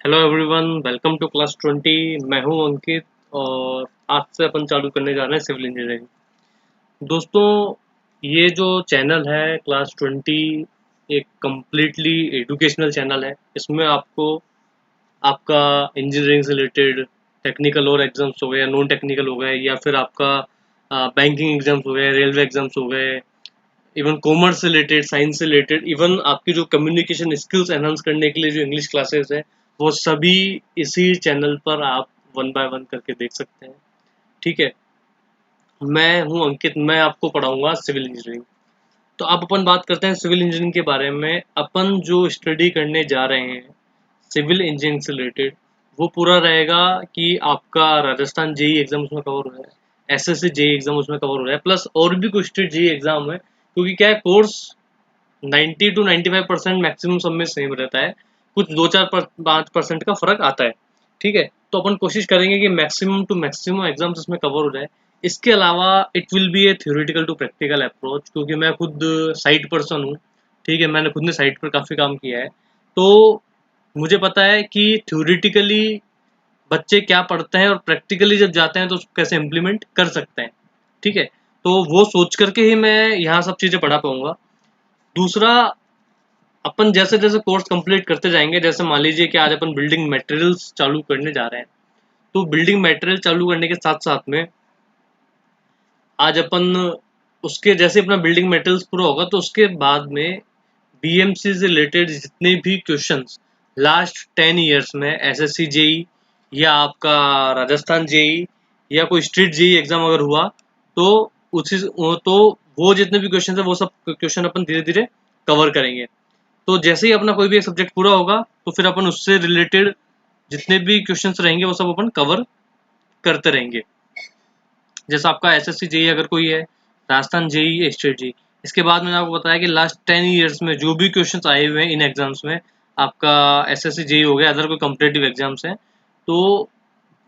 Hello everyone, welcome to class 20। मैं हूं अंकित और आज से अपन चालू करने जा रहे हैं सिविल इंजीनियरिंग। दोस्तों, ये जो चैनल है क्लास 20 एक कम्प्लीटली एजुकेशनल चैनल है। इसमें आपको आपका इंजीनियरिंग से रिलेटेड टेक्निकल और एग्जाम्स हो गए या नॉन टेक्निकल हो गए, या फिर आपका बैंकिंग एग्जाम्स हो गए, रेलवे एग्जाम्स हो गए, इवन कॉमर्स से रिलेटेड, साइंस से रिलेटेड, इवन आपकी जो कम्युनिकेशन स्किल्स एनहांस करने के लिए जो इंग्लिश क्लासेस है, वो सभी इसी चैनल पर आप वन बाय वन करके देख सकते हैं। ठीक है, मैं हूं अंकित, मैं आपको पढ़ाऊंगा सिविल इंजीनियरिंग। तो अब अपन बात करते हैं सिविल इंजीनियरिंग के बारे में। अपन जो स्टडी करने जा रहे हैं सिविल इंजीनियरिंग से रिलेटेड, वो पूरा रहेगा कि आपका राजस्थान जेई एग्जाम उसमें कवर हो रहा है, एसएससी जेई एग्जाम उसमें कवर हो रहा है, प्लस और भी कुछ स्टेट जेई एग्जाम है। क्योंकि क्या है, कोर्स 90 to 95% मैक्सिमम सब में सेम रहता है, कुछ 2-4-5% का फर्क आता है। ठीक है, तो अपन कोशिश करेंगे कि मैक्सिमम टू मैक्सिमम एग्जाम्स इसमें कवर हो जाए। इसके अलावा it will be a theoretical to practical approach, क्योंकि मैं खुद साइट पर्सन हूँ। ठीक है, मैंने खुद ने साइट पर काफ़ी काम किया है, तो मुझे पता है कि थ्योरेटिकली बच्चे क्या पढ़ते हैं और प्रैक्टिकली जब जाते हैं तो उसको कैसे इम्प्लीमेंट कर सकते हैं। ठीक है, तो वो सोच करके ही मैं यहाँ सब चीज़ें पढ़ा पाऊंगा। दूसरा, अपन जैसे जैसे कोर्स कंप्लीट करते जाएंगे, जैसे मान लीजिए कि आज अपन बिल्डिंग मटेरियल्स चालू करने जा रहे हैं, तो बिल्डिंग मटेरियल चालू करने के साथ साथ में आज अपन उसके जैसे अपना बिल्डिंग मटेरियल्स पूरा होगा, तो उसके बाद में बीएमसी से रिलेटेड जितने भी क्वेश्चंस लास्ट 10 ईयर्स में एसएससी जेई या आपका राजस्थान जेई या कोई स्टेट जेई एग्जाम अगर हुआ, तो उसी तो वो जितने भी क्वेश्चन है वो सब क्वेश्चन अपन धीरे धीरे कवर करेंगे। तो जैसे ही अपना कोई भी एक सब्जेक्ट पूरा होगा, तो फिर अपन उससे रिलेटेड जितने भी क्वेश्चंस रहेंगे वो सब अपन कवर करते रहेंगे। जैसा आपका एसएससी जेई अगर कोई है, राजस्थान जेई, स्टेट जेई, इसके बाद मैंने आपको बताया कि लास्ट 10 ईयर्स में जो भी क्वेश्चंस आए हुए हैं इन एग्जाम्स में, आपका एसएससी जेई हो गया, अदर कोई कॉम्पिटेटिव एग्जाम्स हैं, तो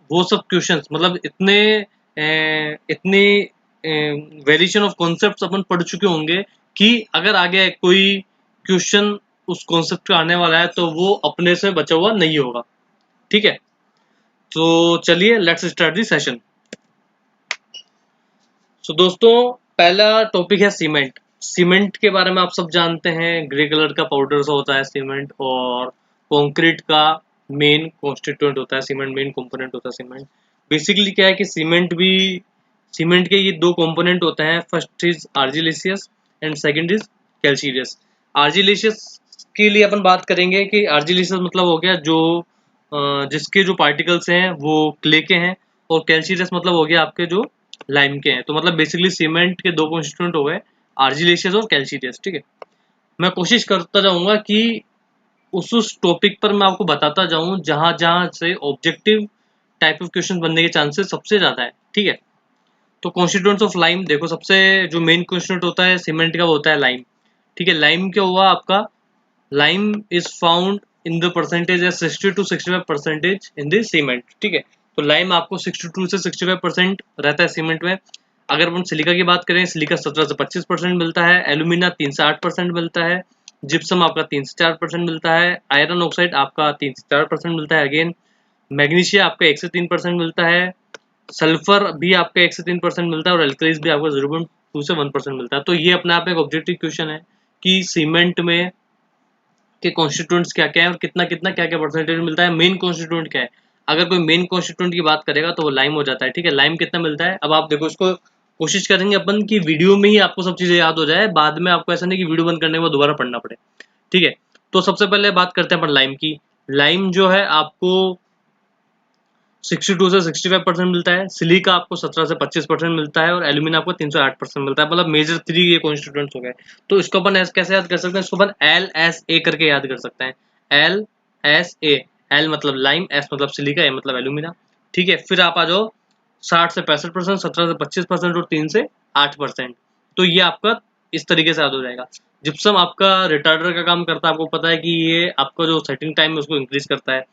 वो सब क्वेश्चंस मतलब इतनी वेरिएशन ऑफ कॉन्सेप्ट्स अपन पढ़ चुके होंगे कि अगर आगे कोई क्वेश्चन उस कॉन्सेप्ट का आने वाला है तो वो अपने से बचा हुआ नहीं होगा। ठीक है, तो चलिए लेट्स स्टार्ट दी सेशन। सो दोस्तों, पहला टॉपिक है सीमेंट। सीमेंट के बारे में आप सब जानते हैं, ग्रे कलर का पाउडर सा होता है सीमेंट, और कंक्रीट का मेन कॉन्स्टिट्यूएंट होता है सीमेंट, मेन कंपोनेंट होता है सीमेंट। बेसिकली क्या है कि सीमेंट के ये दो कंपोनेंट होते हैं, first is argillaceous and second is calcareous. Argillaceous के लिए अपन बात करेंगे कि आर्जिलेसियस मतलब हो गया जो जिसके जो पार्टिकल्स हैं वो क्ले के हैं, और कैल्शियस मतलब हो गया आपके जो लाइम के हैं। तो मतलब बेसिकली सीमेंट के दो कॉन्स्टिट्यूएंट हो गए, आर्जिलेशियस और कैल्शियस। ठीक है, मैं कोशिश करता जाऊंगा कि उस टॉपिक पर मैं आपको बताता जाऊं जहां जहां से ऑब्जेक्टिव टाइप ऑफ क्वेश्चन बनने के चांसेस सबसे ज्यादा है। ठीक है, तो कॉन्स्टिट्यूएंट्स ऑफ लाइम देखो, सबसे जो मेन कॉन्स्टिट्यूएंट होता है सीमेंट का वो होता है लाइम। ठीक है, लाइम क्या हुआ आपका, lime is found in the percentage है 60 to 65% इन द सीमेंट। ठीक है, तो लाइम आपको 62 से 65% रहता है सीमेंट में। अगर हम सिलिका की बात करें, सिलिका 17 से 25% मिलता है, एल्यूमिना 3 से 8% मिलता है, जिप्सम आपका 3 से 4% मिलता है, आयरन ऑक्साइड आपका 3 से 4% मिलता है अगेन, मैग्नीशिया आपका 1 से 3% मिलता है, सल्फर भी आपका 1 से 3% मिलता है, और एल्कलीज भी आपका 0.2 से 1% मिलता है। तो ये अपने आप एक ऑब्जेक्टिव क्वेश्चन है कि सीमेंट में के कॉन्स्टिट्यूएंट्स क्या क्या है और कितना कितना क्या क्या परसेंटेज मिलता है, मेन कॉन्स्टिट्यूएंट क्या है। अगर कोई मेन कॉन्स्टिट्यूएंट की बात करेगा तो वो लाइम हो जाता है। ठीक है, लाइम कितना मिलता है, अब आप देखो इसको, कोशिश करेंगे अपन की वीडियो में ही आपको सब चीजें याद हो जाए, बाद में आपको ऐसा नहीं कि वीडियो बंद करने के बाद दोबारा पढ़ना पड़े। ठीक है, तो सबसे पहले बात करते हैं अपन लाइम की। लाइम जो है आपको 62 से 65% मिलता है, सिलिका आपको 17 से 25% मिलता है, और एल्यूमिना आपको 3 से 8% मिलता है। मतलब मेजर 3 ये कॉन्स्टिट्यूएंट्स हो गए। तो इसको अपन कैसे याद कर सकते हैं, इसको अपन LSA करके याद कर सकते हैं। LSA, एल मतलब लाइम, एस मतलब सिलिका, ए मतलब एल्यूमिना। ठीक है, फिर आप आ जाओ 60 से 65%, 17 से 25% और 3 से 8%। तो ये आपका इस तरीके से याद हो जाएगा। जिप्सम आपका रिटार्डर का काम करता है, आपको पता है कि ये आपका जो सेटिंग टाइम है उसको इंक्रीज करता है।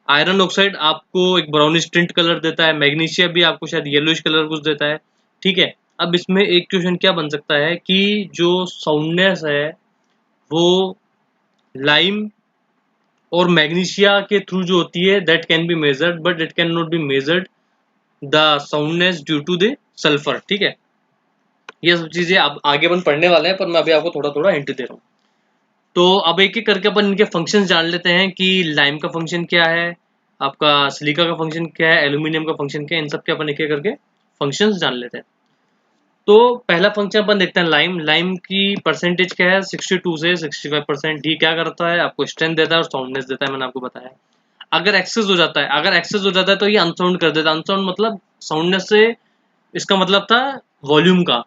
आयरन ऑक्साइड आपको एक ब्राउनिश टिंट कलर देता है, मैग्नीशिया भी आपको शायद येलोइश कलर कुछ देता है। ठीक है, अब इसमें एक क्वेश्चन क्या बन सकता है कि जो साउंडनेस है वो लाइम और मैग्नीशिया के थ्रू जो होती है that can be measured but it can not be measured the soundness due to the sulphur. ठीक है, ये सब चीजें अब आगे अपन पढ़ने वाले हैं, पर मैं अभी आपको थोड़ा थोड़ा हिंट दे रहा हूँ। तो अब एक एक करके अपन इनके फंक्शंस जान लेते हैं कि लाइम का फंक्शन क्या है, आपका सिलिका का फंक्शन क्या है, एल्यूमिनियम का फंक्शन क्या है, इन सब के अपन एक एक करके फंक्शंस जान लेते हैं। तो पहला फंक्शन अपन देखते हैं लाइम। लाइम की परसेंटेज क्या है, 62 से 65%। डी क्या करता है, आपको स्ट्रेंथ देता है और साउंडनेस देता है, मैंने आपको बताया। अगर एक्सेस हो जाता है, अगर एक्सेस हो जाता है तो ये अनसाउंड कर देता है। अनसाउंड मतलब साउंडनेस से इसका मतलब था वॉल्यूम का।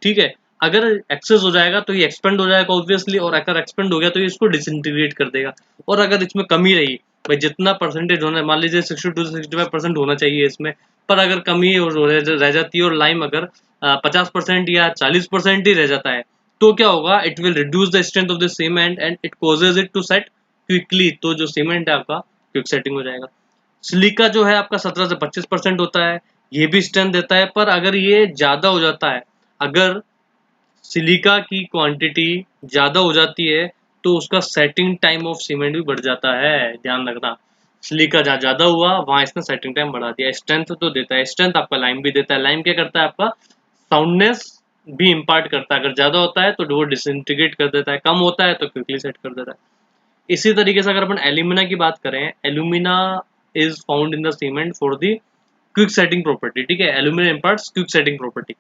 ठीक है, अगर एक्सेस हो जाएगा तो ये एक्सपेंड हो जाएगा ऑब्वियसली, और अगर एक्सपेंड हो गया तो ये इसको डिसइंटीग्रेट कर देगा। और अगर इसमें कमी रही, भाई जितना परसेंटेज होना है, मान लीजिए 62 से 65% होना चाहिए इसमें, पर अगर कमी रह जाती है और लाइम अगर 50% या 40% ही रह जाता है, तो क्या होगा, it will reduce the strength of the cement and it causes it to set quickly. तो जो सीमेंट है आपका क्विक सेटिंग हो जाएगा। सिलिका जो है आपका 17 से 25% होता है, ये भी स्ट्रेंथ देता है, पर अगर ये ज्यादा हो जाता है, अगर सिलिका की क्वांटिटी ज्यादा हो जाती है तो उसका सेटिंग टाइम ऑफ सीमेंट भी बढ़ जाता है। ध्यान रखना, सिलिका जहाँ ज्यादा हुआ वहां इसने सेटिंग टाइम बढ़ा दिया। स्ट्रेंथ तो देता है, स्ट्रेंथ आपका लाइम भी देता है। लाइम क्या करता है, आपका साउंडनेस भी इम्पार्ट करता है। अगर ज्यादा होता है तो वो डिसइंटीग्रेट कर देता है, कम होता है तो क्विकली सेट कर देता है। इसी तरीके से अगर अपन एल्यूमिना की बात करें, alumina is found in the cement for the quick setting property. ठीक है, alumina imparts quick setting property.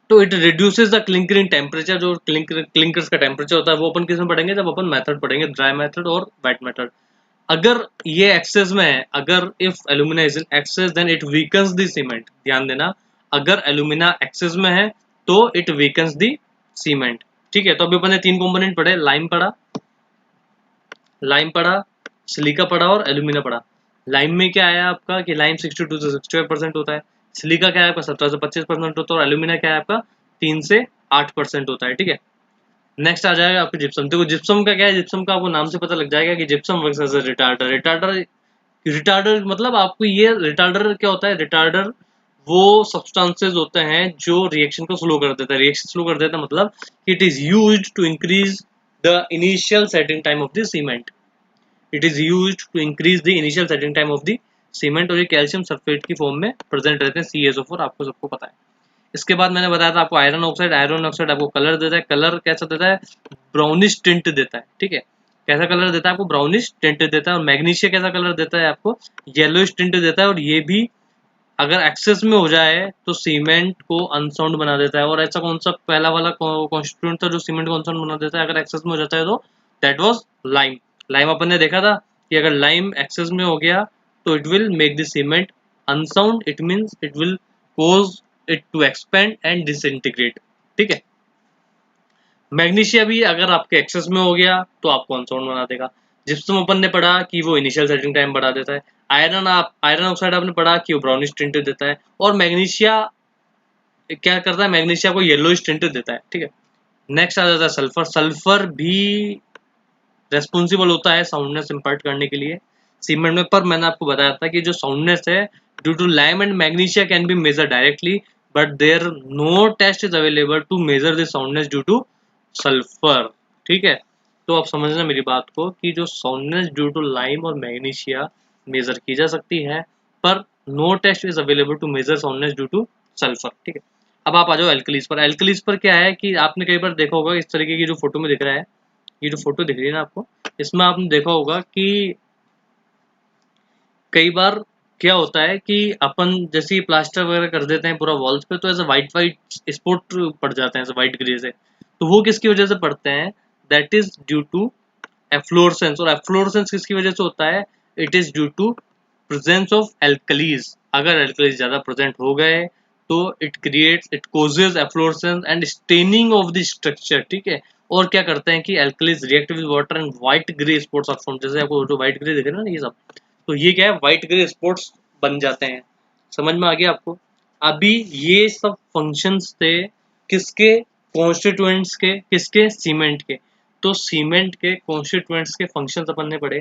तो it reduces the clinkering temperature. जो क्लिंकर्स का टेम्परेचर होता है वो अपन किस में पढ़ेंगे, जब अपन मेथड पढ़ेंगे, ड्राई मेथड और वेट मेथड। अगर ये एक्सेस में है, अगर if alumina is in excess then it weakens the cement. ध्यान देना, अगर एल्यूमिना एक्सेस में है तो इट वीकन्स द सीमेंट। ठीक है, तो अभी अपन ने तीन कंपोनेंट पढ़े, लाइम पढ़ा, सिलिका पढ़ा और एल्यूमिना पढ़ा। लाइम में क्या आया आपका कि लाइम 62 से 65% होता है, सिलिका क्या है आपका 17 से 25% होता है, और एल्यूमिना क्या है आपका 3 से 8% होता है। ठीक है, नेक्स्ट आ जाएगा आपको जिप्सम। देखो जिप्सम का क्या है, जिप्सम का आपको नाम से पता लग जाएगा कि gypsum works as a retarder. Retarder मतलब आपको ये रिटार्डर क्या होता है, रिटार्डर वो सब्सटेंसेस होते हैं जो रिएक्शन को स्लो कर देता है। रिएक्शन स्लो कर देता है मतलब it is used to increase the initial setting time of the cement. It is used to increase the initial setting time of the cement. और ये कैल्शियम सल्फेट की फॉर्म में प्रेजेंट रहते हैं, CaSO4, आपको सबको पता है। इसके बाद मैंने बताया था आपको आयरन ऑक्साइड। आयरन ऑक्साइड आपको कलर देता है। कलर कैसा देता है, ब्राउनिश टिंट देता है। ठीक है, कैसा कलर देता है आपको, ब्राउनिश टिंट देता है। और मैग्नीशिया कैसा कलर देता है आपको, येलोइश टिंट देता है। और ये भी अगर एक्सेस में हो जाए तो सीमेंट को अनसाउंड बना देता है। और ऐसा कौन सा पहला वाला कॉन्स्टिट्यूएंट था जो सीमेंट को अनसाउंड बना देता है अगर एक्सेस में हो जाता है, तो दैट वाज लाइम। लाइम अपन ने देखा था कि अगर लाइम एक्सेस में हो गया तो it will make the cement unsound, it means it will cause it to expand and disintegrate. ठीक है, मैग्नीशिया भी अगर आपके एक्सेस में हो गया तो आपको अनसाउंड बना देगा। जिप्सम अपन ने पढ़ा कि वो इनिशियल सेटिंग टाइम बढ़ा देता है। आयरन ऑक्साइड आपने पढ़ा कि वो ब्राउनिश टिंट देता है। और मैग्नीशिया क्या करता है, मैग्नीशिया को येलोइश टिंट देता है। ठीक है, नेक्स्ट आ जाता है सल्फर। सल्फर भी रेस्पॉन्सिबल होता है साउंडनेस इम्पार्ट करने के लिए सीमेंट में। पर मैंने आपको बताया था कि जो साउंडनेस है due to lime and magnesia can be measure directly, but there no test is available to measure the soundness due to sulphur. ठीक है, तो आप समझना मेरी बात को कि जो साउंडनेस ड्यू टू लाइम और मैग्नीशिया मेजर की जा सकती है, पर no test is available to measure soundness due to sulphur. ठीक है, अब आप आ जाओ एल्कलीज पर। एल्कलीज पर क्या है कि आपने कई बार देखा होगा, इस तरीके की जो फोटो में दिख रहा है, ये जो फोटो दिख रही है ना आपको, इसमें आपने देखा होगा कि कई बार क्या होता है कि अपन जैसे प्लास्टर वगैरह कर देते हैं पूरा वॉल्स पे, तो ऐसे व्हाइट व्हाइट स्पॉट पड़ जाते हैं, ऐसे व्हाइट ग्रे से। तो वो किसकी वजह से पड़ते हैं, that is due to efflorescence. और एफ्लोरेसेंस किसकी वजह से होता है, it is due to presence of alkalis. अगर एल्कलीज ज्यादा प्रेजेंट हो गए तो it causes efflorescence and staining of the structure. ठीक है, और क्या करते हैं कि alkalis react with water and white grey spots are form. जैसे आपको जो व्हाइट ग्रे दिख रहे हैं ना ये सब, तो ये क्या है, व्हाइट ग्रे स्पॉट्स बन जाते हैं। समझ में आ गया आपको। अभी ये सब फंक्शंस थे किसके, कॉन्स्टिट्यूएंट्स के, किसके, सीमेंट के। तो सीमेंट के कॉन्स्टिट्यूएंट्स के फंक्शंस अपन ने पढ़े।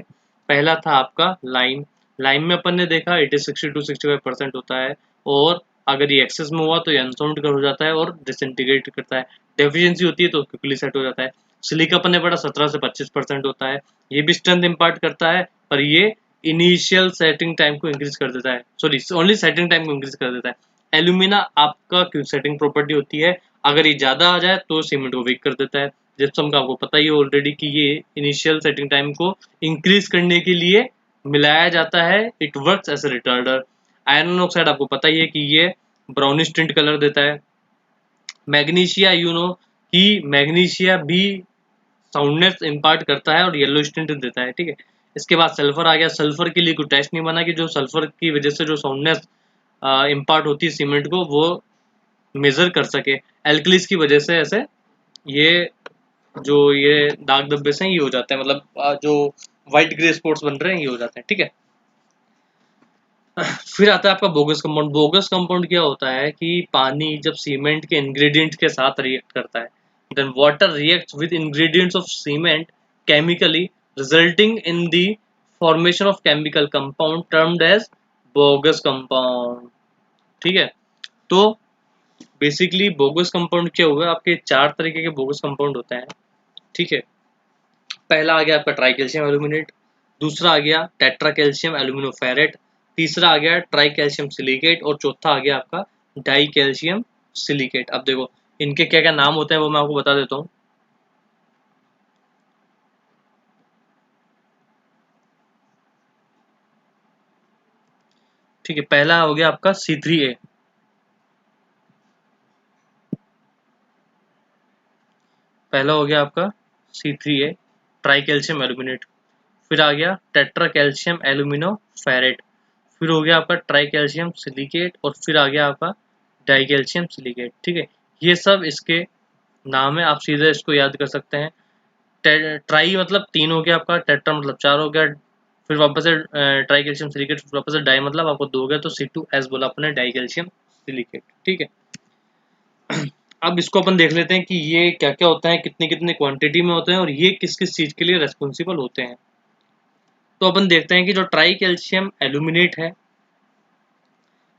पहला था आपका लाइम। लाइम में अपन ने देखा इट इज 60 to 65% होता है। और अगर ये एक्सेस में हुआ तो ये अनसाउंड हो जाता है और डिसइंटीग्रेट करता है। डेफिशिएंसी होती है तो क्विकली सेट हो जाता है। सिलिका पन्ने पड़ा 17 से 25% होता है, ये भी स्ट्रेंथ इम्पार्ट करता है, पर ये इनिशियल सेटिंग टाइम को इंक्रीज कर देता है, सॉरी ओनली सेटिंग टाइम को इंक्रीज कर देता है। एल्यूमिना आपका क्विक सेटिंग प्रॉपर्टी होती है, अगर ये ज्यादा आ जाए तो सीमेंट को वीक कर देता है। जिप्सम का आपको पता ही है ऑलरेडी कि ये इनिशियल सेटिंग टाइम को इंक्रीज करने के लिए मिलाया जाता है, it works as a retarder. Iron oxide आपको पता ही है कि ये ब्राउनिश टिंट कलर देता है। मैग्नीशिया यू नो कि मैग्नीशिया भी साउंडनेस इम्पार्ट करता है और येलो टिंट देता है, ठीक है। इसके बाद सल्फर आ गया। सल्फर के लिए कोई टेस्ट नहीं बना कि जो सल्फर की वजह से जो साउंडनेस इम्पार्ट होती है सीमेंट को वो मेजर कर सके। एल्कलीस की वजह से ऐसे ये जो ये दाग धब्बे से ये हो जाते हैं, मतलब जो व्हाइट ग्रे स्पॉट्स बन रहे हैं ये हो जाते हैं, ठीक है। फिर आता है आपका बोगस कंपाउंड। बोगस कंपाउंड क्या होता है कि पानी जब सीमेंट के इंग्रेडिएंट के साथ रिएक्ट करता है, then water reacts with ingredients of cement chemically resulting in the formation of chemical compound termed as Bogue's compound, ठीक है। तो बेसिकली बोगस कंपाउंड क्या हुआ, आपके 4 तरीके के बोगस कंपाउंड होते हैं, ठीक है। पहला आ गया आपका ट्राई कैल्शियम एल्यूमिनेट, दूसरा आ गया टेट्रा कैल्शियम एल्यूमिनोफेरेट, तीसरा आ गया ट्राई कैल्शियम सिलिकेट और चौथा आ गया आपका डाई कैल्शियम सिलिकेट। अब देखो इनके क्या क्या नाम होते हैं वो मैं आपको बता देता हूँ। ठीक है, पहला हो गया आपका C3A, पहला हो गया आपका C3A ट्राई कैल्शियम एल्यूमिनेट। फिर आ गया टेट्रा कैल्शियम एल्यूमिनो फेरेट, फिर हो गया आपका ट्राई कैल्शियम सिलिकेट और फिर आ गया आपका डाई कैल्शियम सिलिकेट, ठीक है। ये सब इसके नाम है, आप सीधे इसको याद कर सकते हैं। ट्राई मतलब 3 हो गया आपका, टेट्रा मतलब 4 हो गया, फिर वापस से ट्राई कैल्शियम सिलिकेट, फिर वापस से डाई मतलब आपको 2 हो गया, तो C2S बोला अपने डाई कैल्शियम सिलिकेट, ठीक है। अब इसको अपन देख लेते हैं कि ये क्या क्या होता है, कितनी कितनी क्वांटिटी में होते हैं और ये किस किस चीज के लिए रेस्पॉन्सिबल होते हैं। तो अपन देखते हैं कि जो ट्राई कैल्शियम एल्यूमिनेट है,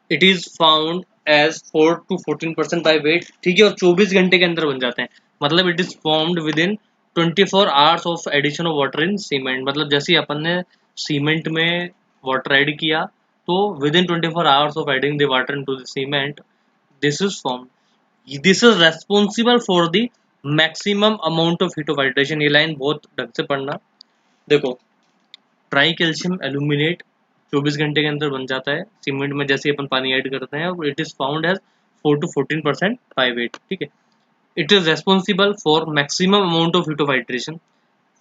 it is found as 4 to 14% by weight, ठीक है, और 24 घंटे के अंदर बन जाते हैं। मतलब it is formed within 24 hours of addition of water in cement. मतलब जैसे ही अपन ने सीमेंट में वाटर ऐड किया तो with in 24 hours of adding the water into the cement this is formed. This is responsible for the maximum amount of heat of hydration. ये line बहुत ढंग से पढ़ना। देखो ट्राई कैल्शियम एल्यूमिनेट 24 घंटे के अंदर बन जाता है सीमेंट में जैसे अपन पानी ऐड करते हैं, और it is found as 4 to 14% by weight, ठीक है। It is responsible for maximum amount of heat of hydration.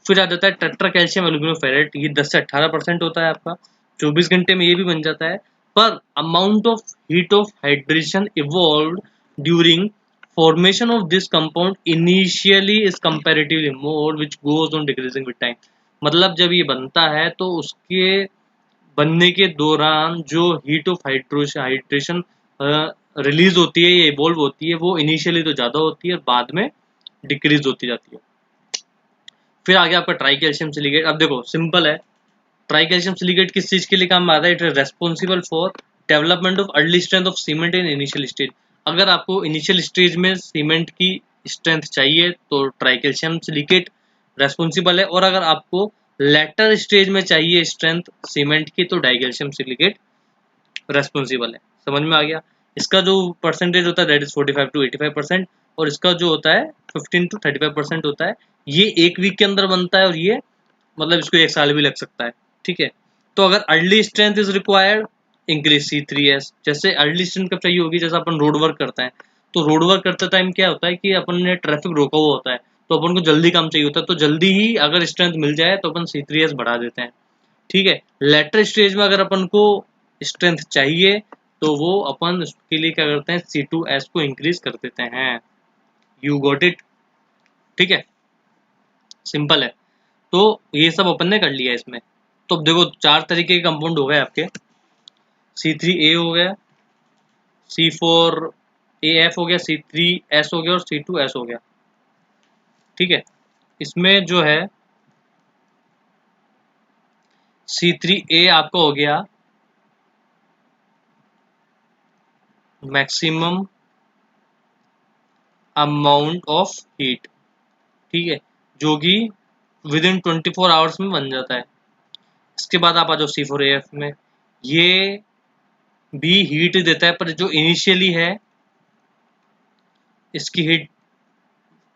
फिर आ जाता है टेट्रा कैल्शियम एल्यूमिनोफेरेट, ये 10 से 18% होता है आपका, 24 घंटे में ये भी बन जाता है। पर amount of heat of hydration evolve during formation of this compound initially is comparatively more which goes on decreasing with time। मतलब जब ये बनता है तो उसके बनने के दौरान जो हीट ऑफ हाइड्रेशन रिलीज होती है, ये इवॉल्व होती है, वो इनिशियली तो ज़्यादा होती है और बाद में डिक्रीज होती जाती है। फिर आ गया आपका ट्राई कैल्शियम सिलिकेट। अब देखो सिंपल है, ट्राई कैल्शियम सिलिकेट किस चीज़ के लिए काम आता है, it is responsible for development of early strength of cement in initial stage. अगर आपको इनिशियल स्टेज में सीमेंट की स्ट्रेंथ चाहिए तो ट्राई कैल्शियम सिलिकेट रेस्पॉन्सिबल है, और अगर आपको लेटर स्टेज में चाहिए स्ट्रेंथ सीमेंट की तो डाई कैल्शियम सिलिकेट रेस्पॉन्सिबल है। समझ में आ गया। इसका जो परसेंटेज होता है दैट इज 45 to 85%, और इसका जो होता है 15 to 35% होता है। ये एक वीक के अंदर बनता है और ये मतलब इसको 1 साल भी लग सकता है, ठीक है। तो अगर early strength is required increase C3S। जैसे अर्ली स्ट्रेंथ कब चाहिए होगी, जैसे अपन रोड वर्क करते हैं, तो रोड वर्क करते टाइम क्या होता है कि अपन ने ट्रैफिक रोका हुआ होता है, तो अपन को जल्दी काम चाहिए होता है, तो जल्दी ही अगर स्ट्रेंथ मिल जाए तो अपन C3S बढ़ा देते हैं, ठीक है। लेटर स्टेज में अगर अपन को स्ट्रेंथ चाहिए तो वो अपन उसके लिए क्या करते हैं, C2S को इंक्रीज कर देते हैं। यू गॉट इट, ठीक है, सिंपल है। तो ये सब अपन ने कर लिया इसमें। तो अब देखो 4 तरीके के कंपाउंड हो गए आपके, C3A हो गया, C4AF हो गया, C3S हो गया और C2S हो गया, ठीक है। इसमें जो है C3A आपका हो गया मैक्सिमम अमाउंट ऑफ हीट, ठीक है, जो कि विद इन 24 आवर्स में बन जाता है। इसके बाद आप आ जाओ C4AF में, ये भी हीट देता है, पर जो इनिशियली है इसकी हीट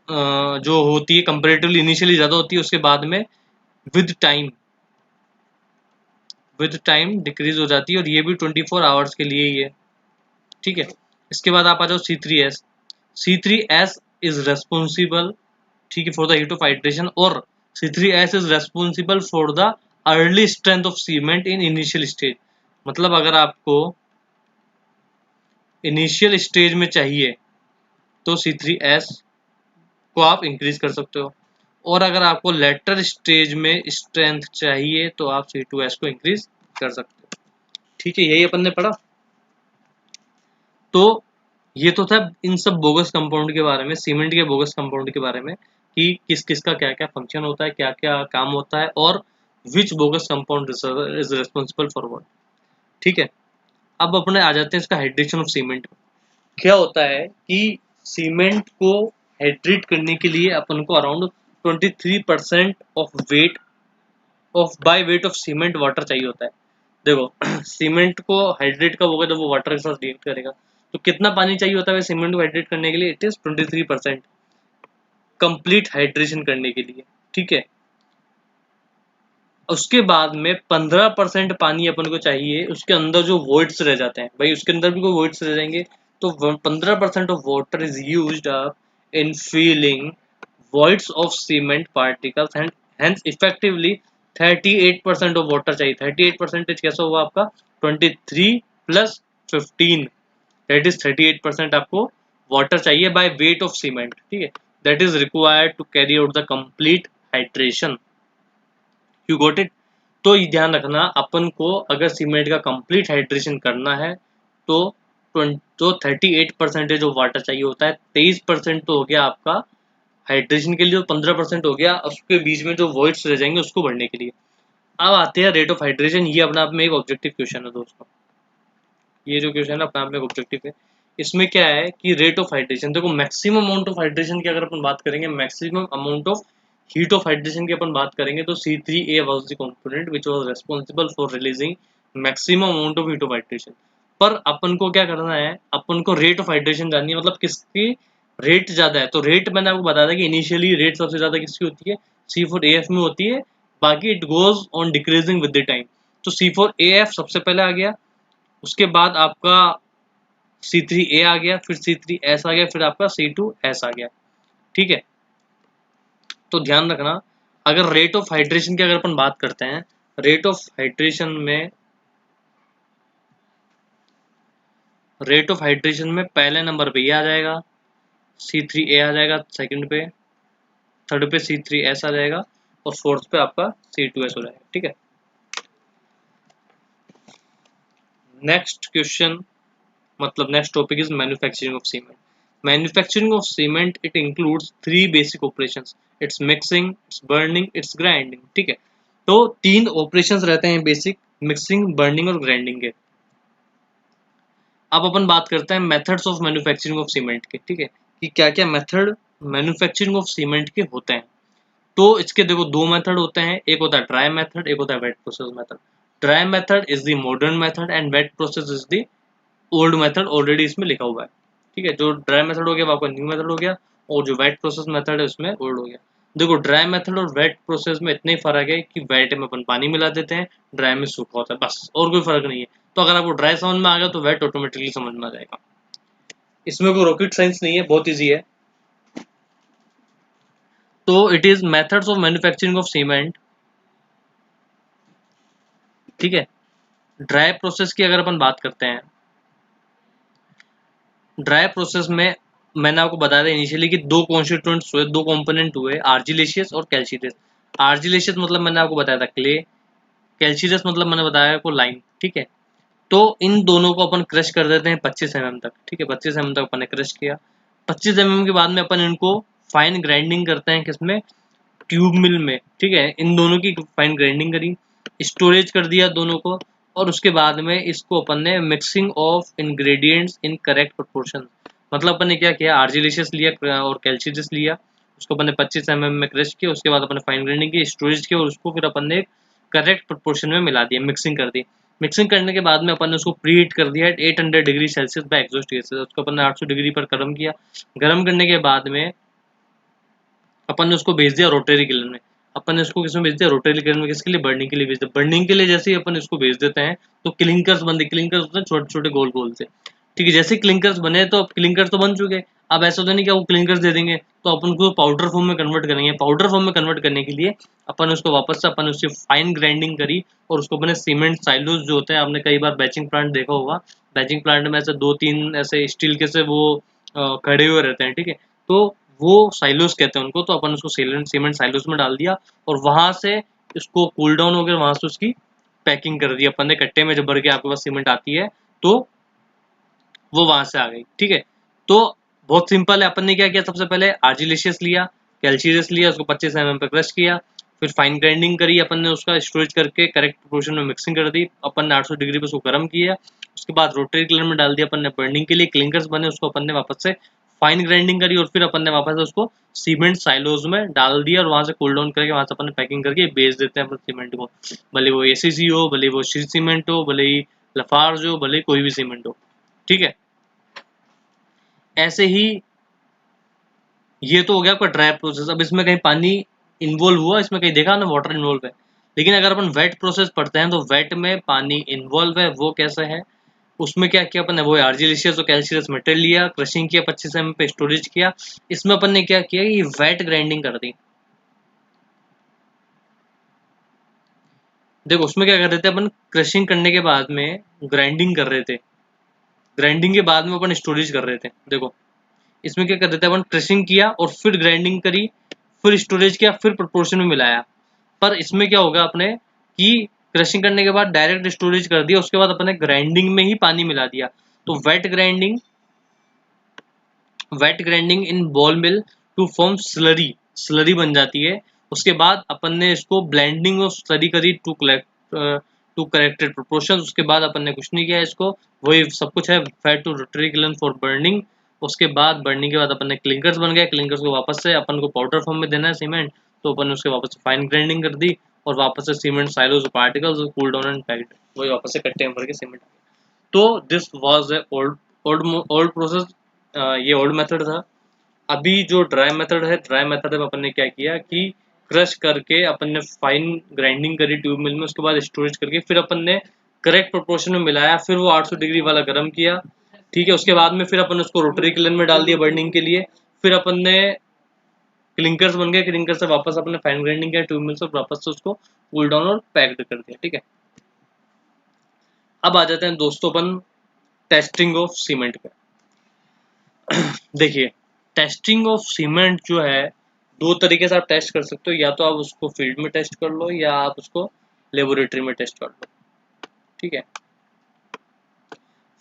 जो होती है कंपेरेटिवली इनिशियली ज़्यादा होती है, उसके बाद में विद टाइम डिक्रीज हो जाती है, और ये भी 24 आवर्स के लिए ही है, ठीक है। इसके बाद आप आ जाओ C3S। C3S इज रेस्पॉन्सिबल, ठीक है, for the heat of hydration, और C3S is responsible for the early strength of cement in initial stage. मतलब अगर आपको इनिशियल स्टेज में चाहिए तो C3S को आप इंक्रीज कर सकते हो, और अगर आपको लेटर स्टेज में स्ट्रेंथ चाहिए तो आप C2S को इंक्रीज कर सकते हो, ठीक है। यही अपन ने पढ़ा। तो ये तो था इन सब बोगस कंपाउंड के बारे में, सीमेंट के बोगस कंपाउंड के बारे में, कि किस किस का क्या क्या फंक्शन होता है, क्या क्या काम होता है, और which Bogue's compound is responsible for what, ठीक है। अब अपने आ जाते हैं इसका हाइड्रेशन ऑफ सीमेंट। क्या होता है कि सीमेंट को हाइड्रेट करने के लिए अपन को around 23% of weight of by weight of cement water चाहिए होता है। देखो सीमेंट को हाइड्रेट कब होगा, जब वो वाटर के साथ रिएक्ट करेगा। तो कितना पानी चाहिए होता है सीमेंट को हाइड्रेट करने के लिए? इट इज 23% कंप्लीट हाइड्रेशन करने के लिए, ठीक है। उसके बाद में 15% पानी अपन को चाहिए उसके अंदर जो वॉइड्स रह जाते हैं, भाई उसके अंदर भी कोई वॉइड्स रह जाएंगे, तो 15% of water is used up in filling voids of cement particles, and hence effectively 38% of water चाहिए। 38% कैसा हुआ आपका? 23 प्लस 15, दैट इज 38% आपको वाटर चाहिए बाय वेट ऑफ सीमेंट, ठीक है। That is required to carry out the complete hydration. You got it? तो ये ध्यान रखना, अपन को अगर सीमेंट का कंप्लीट हाइड्रेशन करना है तो 38% जो वाटर चाहिए होता है, 23% तो हो गया आपका हाइड्रेशन के लिए, 15% हो गया उसके बीच में जो वॉइड्स रह जाएंगे उसको भरने के लिए। अब आते हैं रेट ऑफ हाइड्रेशन। ये अपने आप में एक ऑब्जेक्टिव क्वेश्चन है दोस्तों, ये जो क्वेश्चन है अपने आप में एक ऑब्जेक्टिव है। इसमें क्या है कि रेट ऑफ हाइड्रेशन, देखो मैक्सिमम अमाउंट ऑफ हाइड्रेशन की अगर अपन बात करेंगे, maximum amount of heat of hydration की अपन बात करेंगे, तो C3A was the component which was responsible for releasing maximum amount of heat of hydration. पर अपन को क्या करना है, अपन को रेट ऑफ हाइड्रेशन जाननी है, मतलब किसकी रेट ज्यादा है। तो रेट मैंने आपको बताया था कि इनिशियली रेट सबसे ज्यादा किसकी होती है? C4AF में होती है, बाकी it goes on decreasing with the time. तो C4AF सबसे पहले आ गया, उसके बाद आपका C3A आ गया, फिर C3S आ गया, फिर आपका C2S आ गया, ठीक है। तो ध्यान रखना, अगर रेट ऑफ हाइड्रेशन की अगर अपन बात करते हैं, रेट ऑफ हाइड्रेशन में पहले नंबर पे ये आ जाएगा, C3A आ जाएगा, सेकंड पे, थर्ड पे C3S आ जाएगा, और फोर्थ पे आपका C2S हो जाएगा, ठीक है। नेक्स्ट क्वेश्चन, मतलब next topic is manufacturing of cement. Manufacturing of cement it includes 3 basic operations, it's mixing, it's burning, it's grinding, ठीक है। तो 3 ऑपरेशंस रहते हैं बेसिक, मिक्सिंग, बर्निंग और ग्राइंडिंग के। अब अपन बात करते हैं methods of manufacturing of cement के, ठीक है, कि क्या क्या मेथड मैन्युफैक्चरिंग ऑफ सीमेंट के होते हैं। तो इसके देखो 2 मेथड होते हैं, एक होता है ड्राई मेथड, एक होता है wet process method. Dry method is the modern method and wet process is the old method, already इसमें लिखा हुआ है, ठीक है। जो ड्राई मेथड हो गया वो आपका न्यू मेथड हो गया, और जो वेट प्रोसेस मेथड है उसमें ओल्ड हो गया। देखो ड्राई मेथड और वेट प्रोसेस में इतना ही फर्क है कि वेट में अपन पानी मिला देते हैं, ड्राई में सूखा होता है, बस, और कोई फर्क नहीं है। तो अगर आपको ड्राई समझ में आ गया तो वेट ऑटोमेटिकली समझ में आ जाएगा। इसमें कोई रॉकेट साइंस नहीं है, बहुत ईजी है। तो it is methods of manufacturing of cement, ठीक है। ड्राई प्रोसेस की अगर अपन बात करते हैं, ड्राई प्रोसेस में मैंने आपको बताया था इनिशियली कि 2 कॉन्स्टिट्यूएंट्स हुए, 2 कंपोनेंट हुए, आर्जिलेशियस और कैल्शियस। आर्जिलेशियस मतलब मैंने आपको बताया था क्ले, कैल्शियस मतलब मैंने बताया आपको लाइम, ठीक है। तो इन दोनों को अपन क्रश कर देते हैं 25 mm तक, ठीक है। 25 mm तक अपन ने क्रश किया। 25 mm के बाद में अपन इनको फाइन ग्राइंडिंग करते हैं, किसमें? ट्यूब मिल में, ठीक है। इन दोनों की फाइन ग्राइंडिंग करी, स्टोरेज कर दिया दोनों को, और उसके बाद में इसको अपन ने mixing of ingredients in correct proportion, मतलब अपन ने क्या किया, आर्जिलिशियस लिया और कैल्शियस लिया, उसको अपन ने 25 mm में क्रश किया, उसके बाद अपन ने फाइन ग्राइंडिंग की, स्टोरेज किया और उसको फिर अपन ने करेक्ट प्रोपोर्शन में मिला दिया, मिक्सिंग कर दी। मिक्सिंग करने के बाद में अपन ने उसको प्रीहीट कर दिया 800 degree Celsius by exhaust gases, उसको अपन ने 800 डिग्री पर गर्म किया। गर्म करने के बाद में अपन ने उसको भेज दिया रोटरी किलन में। अपन ने उसको किसमें भेज दिया, रोटरी किलन में, किसके लिए, बर्निंग के लिए भेज दिया। बर्निंग के लिए जैसे ही अपन इसको भेज देते हैं तो क्लिंकर्स बनते, क्लिंकर्स होते हैं छोटे छोटे गोल गोल से, ठीक है। जैसे क्लिंकर्स बने तो अब क्लिंकर्स तो बन चुके, अब ऐसा तो नहीं क्या वो क्लिंकर्स दे देंगे, तो अपन को पाउडर फॉर्म में कन्वर्ट करेंगे। पाउडर फॉर्म में कन्वर्ट करने के लिए अपन उसको वापस से अपन उसकी फाइन ग्राइंडिंग करी और उसको अपने सीमेंट साइलोज जो होते हैं, आपने कई बार बैचिंग प्लांट देखा होगा, बैचिंग प्लांट में ऐसे 2-3 ऐसे स्टील के से वो खड़े हुए रहते हैं, ठीक है। तो वो साइलोस कहते हैं उनको, तो अपन उसको सीमेंट साइलोस में डाल दिया और वहां से इसको कूल डाउन हो गया, वहां से उसकी पैकिंग कर दी अपन ने। कट्टे में जब भर के आपके पास सीमेंट आती है तो वो वहां से आ गई, ठीक है। तो बहुत सिंपल है, अपन ने क्या किया, सबसे पहले आर्जिलिशियस लिया, कैल्शियस लिया, उसको 25 mm पे क्रश किया, फिर फाइन ग्राइंडिंग करी अपन ने, उसका स्टोरेज करके करेक्ट प्रोपोर्शन में मिक्सिंग कर दी अपन ने, 800 डिग्री पे उसको गर्म किया। उसके बाद रोटरी किलर में डाल दिया अपन ने बर्निंग के लिए, क्लिंकर्स बने, उसको अपन ने वापस से फाइन ग्राइंडिंग करी और फिर अपन ने वापस से उसको सीमेंट साइलोज में डाल दिया और वहां से कूल डाउन करके वहां से अपन ने पैकिंग करके बेच देते हैं अपन सीमेंट को, भले वो एसीसी हो, भले वो श्री सीमेंट हो, भले ही लफार्ज हो, भले कोई भी सीमेंट हो, ठीक है। ऐसे ही ये तो हो गया आपका ड्राई प्रोसेस। अब इसमें कहीं पानी इन्वॉल्व हुआ, इसमें कहीं देखा ना वाटर इन्वॉल्व है, लेकिन अगर अपन वेट प्रोसेस पढ़ते हैं तो वेट में पानी इन्वॉल्व है, वो कैसे है, उसमें क्या किया अपन ने, वो आर्जिलिशियस और कैल्शियस मेटेरियल लिया, क्रशिंग किया, 25 mm पे स्टोरेज किया। इसमें अपन ने क्या किया, ये वेट ग्राइंडिंग कर दी। देखो उसमें क्या कर रहे थे अपन, क्रशिंग करने के बाद में ग्राइंडिंग कर रहे थे, ग्राइंडिंग के बाद में अपन स्टोरेज कर रहे थे। देखो इसमें क्या कर रहे थे अपन, क्रशिंग किया और फिर ग्राइंडिंग करी, फिर स्टोरेज किया, फिर प्रोपोर्शन में मिलाया। पर इसमें क्या होगा अपने कि क्रशिंग करने के बाद डायरेक्ट स्टोरेज कर दिया, उसके बाद अपने ग्राइंडिंग में ही पानी मिला दिया। तो wet grinding in ball mill to form slurry, slurry बन जाती है। उसके बाद अपन ने इसको ब्लेंडिंग और स्लरी करी टू करेक्टेड प्रोपोर्शन। उसके बाद अपन ने कुछ नहीं किया इसको, वही सब कुछ है, fed to rotary kiln for burning. उसके बाद बर्निंग के बाद अपन ने क्लिंकर्स बन गए, क्लिंकर्स को वापस से अपन को पाउडर फॉर्म में देना है सीमेंट, तो अपन ने उसके वापस से फाइन ग्राइंडिंग कर दी और वापस से cement silos particles cool down and packed, वही वापस से कट्टे में भर के सीमेंट। तो this was a old process, ये ओल्ड मेथड था। अभी जो ड्राई मेथड है, ड्राई मेथड में अपन ने क्या किया कि क्रश करके अपन ने फाइन ग्राइंडिंग करी ट्यूब मिल में, उसके बाद स्टोरेज करके फिर अपन ने करेक्ट प्रोपोर्शन में मिलाया, फिर वो 800 डिग्री वाला गर्म किया, ठीक है। उसके बाद में फिर अपन उसको रोटरी किलन में डाल दिया बर्निंग के लिए, फिर अपन ने क्लिंकर्स बन गए, क्लिंकर से वापस अपन ने फाइन ग्राइंडिंग किया ट्यूब मिल से, वापस से उसको कूल डाउन और पैक्ड कर दिया, ठीक है। अब आ जाते हैं दोस्तों अपन टेस्टिंग ऑफ सीमेंट पे। देखिए टेस्टिंग ऑफ सीमेंट जो है, दो तरीके से आप टेस्ट कर सकते हो, या तो आप उसको फील्ड में टेस्ट कर लो या आप उसको लेबोरेटरी में टेस्ट कर लो, ठीक है।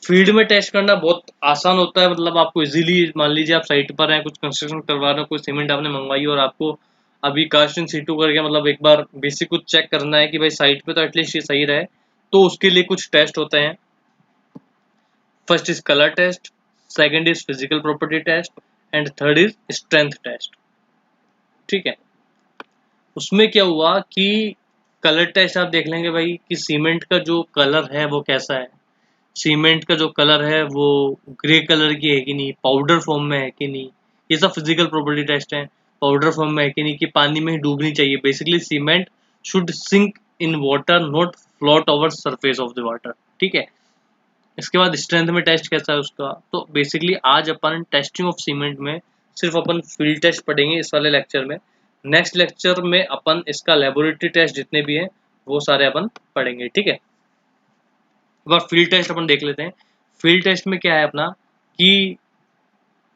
फील्ड में टेस्ट करना बहुत आसान होता है, मतलब आपको इजीली, मान लीजिए आप साइट पर हैं, कुछ कंस्ट्रक्शन करवा रहे हो, कोई सीमेंट आपने मंगवाई और आपको अभी कास्ट इन सीटू करके, मतलब एक बार बेसिक कुछ चेक करना है कि भाई साइट पे तो एटलीस्ट ये सही रहे, तो उसके लिए कुछ टेस्ट होते हैं। First is colour test, second is physical property test and third is strength test, ठीक है। उसमें क्या हुआ कि कलर टेस्ट आप देख लेंगे भाई कि सीमेंट का जो कलर है वो कैसा है, सीमेंट का जो कलर है वो ग्रे कलर की है कि नहीं, पाउडर फॉर्म में है कि नहीं, ये सब फिजिकल प्रॉपर्टी टेस्ट है। पाउडर फॉर्म में है कि नहीं, कि पानी में ही डूबनी चाहिए, basically cement should sink in water not float over surface of the water, ठीक है। इसके बाद स्ट्रेंथ में टेस्ट कैसा है उसका, तो बेसिकली आज अपन टेस्टिंग ऑफ सीमेंट में सिर्फ अपन फील्ड टेस्ट पढ़ेंगे इस वाले लेक्चर में। नेक्स्ट लेक्चर में अपन इसका लेबोरेटरी टेस्ट जितने भी हैं वो सारे अपन पढ़ेंगे, ठीक है। एक बार फील्ड टेस्ट अपन देख लेते हैं। फील्ड टेस्ट में क्या है अपना कि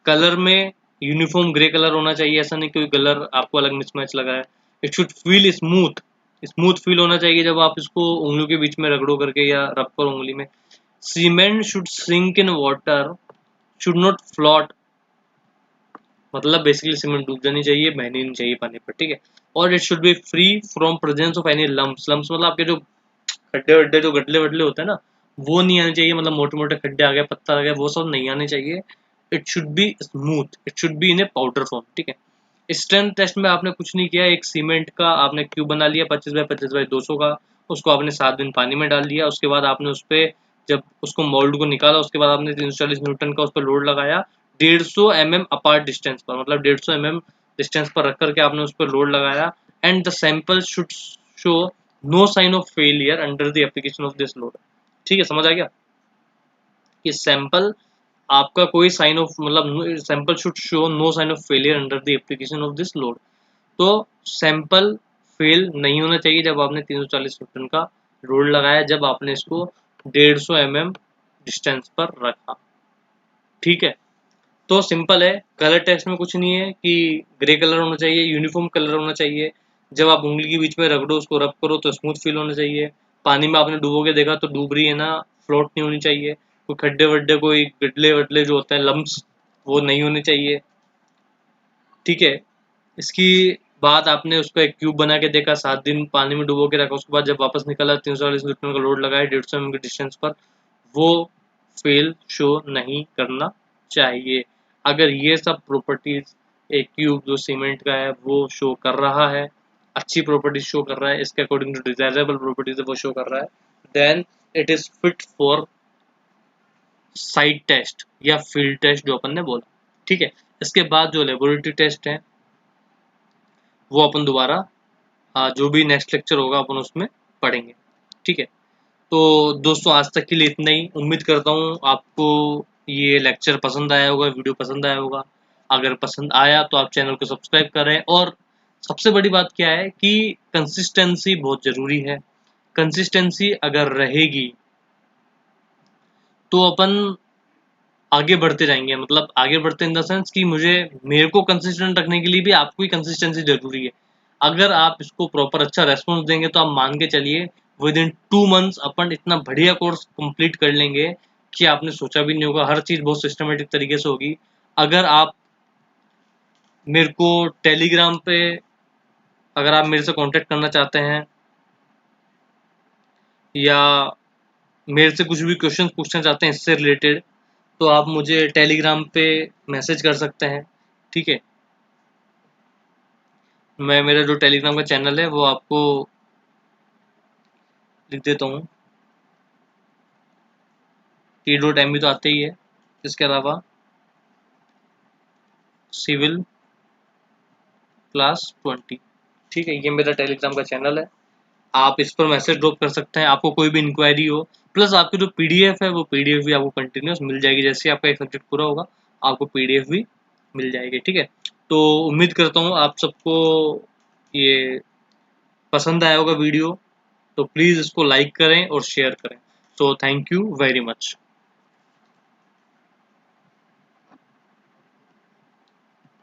कलर में यूनिफॉर्म ग्रे कलर होना चाहिए, ऐसा नहीं कोई कलर आपको अलग मिसमैच लगा है। It should feel smooth, smooth feel होना चाहिए जब आप इसको उंगलियों के बीच में रगड़ो करके या रब करो उंगली में। Cement should sink in water, should not float, मतलब बेसिकली सीमेंट डूब जानी चाहिए, बहनी नहीं चाहिए पानी पर, ठीक है। और it should be free from presence of any lumps, lumps मतलब आपके जो खड्डे वड्डे जो गड्ढे वड्डे होते हैं ना, वो नहीं आने चाहिए, मतलब मोटे मोटे खड्डे आ गए, पत्थर आ गया, वो सब नहीं आने चाहिए। It should be smooth, it should be in A powder form, ठीक है। स्ट्रेंथ टेस्ट में आपने कुछ नहीं किया, एक सीमेंट का आपने क्यूब बना लिया 25 बाई 25 बाई 200 का, उसको आपने 7 दिन पानी में डाल दिया, उसके बाद आपने उस पर जब उसको मोल्ड को निकाला, उसके बाद आपने 340 न्यूटन का उस पर लोड लगाया 150 mm अपार्ट डिस्टेंस पर, मतलब 150 mm डिस्टेंस पर रख करके आपने उस पर लोड लगाया। And the sample should show no sign of failure under the application of this load. ठीक है, समझ आ गया कि सैंपल आपका कोई साइन ऑफ, मतलब sample should show no sign of failure under the application of this load. तो सैंपल फेल नहीं होना चाहिए जब आपने 340 न्यूटन का लोड लगाया, जब आपने इसको 150 mm डिस्टेंस पर रखा। ठीक है, तो सिंपल है। कलर टेस्ट में कुछ नहीं है कि ग्रे कलर होना चाहिए, यूनिफॉर्म कलर होना चाहिए। जब आप उंगली के बीच में रख दो, उसको रब करो तो स्मूथ फील होना चाहिए। पानी में आपने डुबो के देखा तो डूब रही है ना, फ्लोट नहीं होनी चाहिए। कोई खड्डे वड्डे, कोई गड्ढे वड्डे जो होते हैं लम्प्स, वो नहीं होने चाहिए। ठीक है, इसकी बाद आपने उसको एक क्यूब बना के देखा, 7 दिन पानी में डुबो के रखा, उसके बाद जब वापस निकला 340 न्यूटन का लोड लगाया 150 mm की डिस्टेंस पर, वो फेल शो नहीं करना चाहिए। अगर ये सब प्रॉपर्टीज एक क्यूब जो सीमेंट का है वो शो कर रहा है, अच्छी प्रॉपर्टीज शो कर रहा है, इसके अकॉर्डिंग टू डिजायरेबल प्रॉपर्टीज वो शो कर रहा है, then it is fit for site test या फील्ड टेस्ट जो अपन ने बोला। ठीक है, इसके बाद जो लेबोरेटरी टेस्ट है वो अपन दोबारा जो भी नेक्स्ट लेक्चर होगा अपन उसमें पढ़ेंगे। ठीक है, तो दोस्तों आज तक के लिए इतना ही। उम्मीद करता हूँ आपको ये लेक्चर पसंद आया होगा, वीडियो पसंद आया होगा। अगर पसंद आया तो आप चैनल को सब्सक्राइब करें, और सबसे बड़ी बात क्या है कि कंसिस्टेंसी बहुत ज़रूरी है। कंसिस्टेंसी अगर रहेगी तो अपन आगे बढ़ते जाएंगे, मतलब आगे बढ़ते इन द सेंस कि मेरे को कंसिस्टेंट रखने के लिए भी आपको ही कंसिस्टेंसी जरूरी है। अगर आप इसको प्रॉपर अच्छा रेस्पॉन्स देंगे तो आप मान के चलिए विद इन 2 मंथ्स अपन इतना बढ़िया कोर्स कंप्लीट कर लेंगे कि आपने सोचा भी नहीं होगा। हर चीज़ बहुत सिस्टमेटिक तरीके से होगी। अगर आप मेरे को टेलीग्राम पे, अगर आप मेरे से कांटेक्ट करना चाहते हैं या मेरे से कुछ भी क्वेश्चन पूछना चाहते हैं इससे रिलेटेड, तो आप मुझे टेलीग्राम पे मैसेज कर सकते हैं। ठीक है, मैं मेरा जो टेलीग्राम का चैनल है वो आपको लिख देता हूँ। t.me तो आते ही है, इसके अलावा सिविल क्लास 20। ठीक है, ये मेरा टेलीग्राम का चैनल है, आप इस पर मैसेज ड्रॉप कर सकते हैं। आपको कोई भी इंक्वायरी हो, प्लस आपकी जो पीडीएफ है वो पीडीएफ भी आपको कंटिन्यूस मिल जाएगी। जैसे आपका एक सब्जेक्ट पूरा होगा आपको पीडीएफ भी मिल जाएगी। ठीक है, तो उम्मीद करता हूँ आप सबको ये पसंद आया होगा वीडियो, तो प्लीज़ इसको लाइक करें और शेयर करें। So thank you very much.